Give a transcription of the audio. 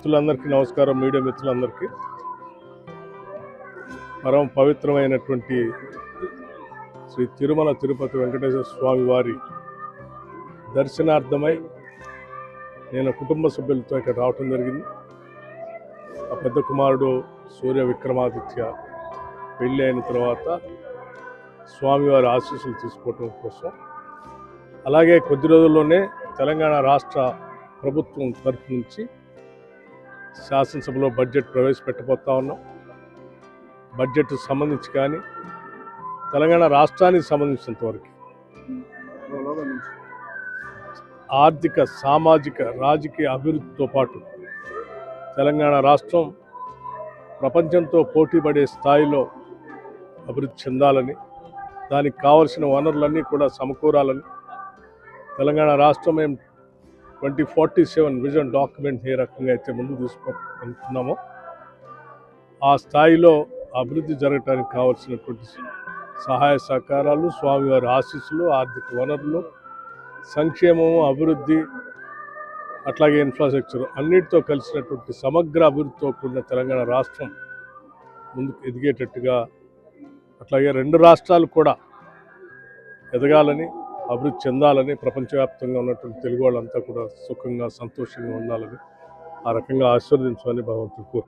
మిత్రులందరికీ నమస్కారం. మీడియా మిత్రులందరికీ పరమ పవిత్రమైనటువంటి శ్రీ తిరుమల తిరుపతి వెంకటేశ్వర స్వామి వారి దర్శనార్థమై నేను కుటుంబ సభ్యులతో ఇక్కడ రావటం జరిగింది. ఆ పెద్ద కుమారుడు సూర్య విక్రమాదిత్య పెళ్ళి అయిన తర్వాత స్వామివారి ఆశీస్సులు తీసుకోవటం కోసం, అలాగే కొద్ది రోజుల్లోనే తెలంగాణ రాష్ట్ర ప్రభుత్వం తరఫు నుంచి శాసనసభలో బడ్జెట్ ప్రవేశపెట్టబోతా ఉన్నాం. బడ్జెట్ సంబంధించి కానీ తెలంగాణ రాష్ట్రానికి సంబంధించినంతవరకు ఆర్థిక, సామాజిక, రాజకీయ అభివృద్ధితో పాటు తెలంగాణ రాష్ట్రం ప్రపంచంతో పోటీపడే స్థాయిలో అభివృద్ధి చెందాలని, దానికి కావలసిన వనరులన్నీ కూడా సమకూరాలని, తెలంగాణ రాష్ట్రం మేము 2047 విజన్ డాక్యుమెంట్ ఏ రకంగా అయితే ముందు తీసుకుంటున్నామో ఆ స్థాయిలో అభివృద్ధి జరగడానికి కావాల్సినటువంటి సహాయ సహకారాలు, స్వామివారి ఆశీస్సులు, ఆర్థిక వనరులు, సంక్షేమము, అభివృద్ధి, అట్లాగే ఇన్ఫ్రాస్ట్రక్చర్ అన్నిటితో కలిసినటువంటి సమగ్ర అభివృద్ధితో కూడిన తెలంగాణ రాష్ట్రం ముందుకు ఎదిగేటట్టుగా, అట్లాగే రెండు రాష్ట్రాలు కూడా ఎదగాలని, అభివృద్ధి చెందాలని, ప్రపంచవ్యాప్తంగా ఉన్నటువంటి తెలుగు వాళ్ళంతా కూడా సుఖంగా, సంతోషంగా ఉండాలని, ఆ రకంగా ఆశీర్వదించాలని భగవంతుడు కోరుకుంటున్నాను.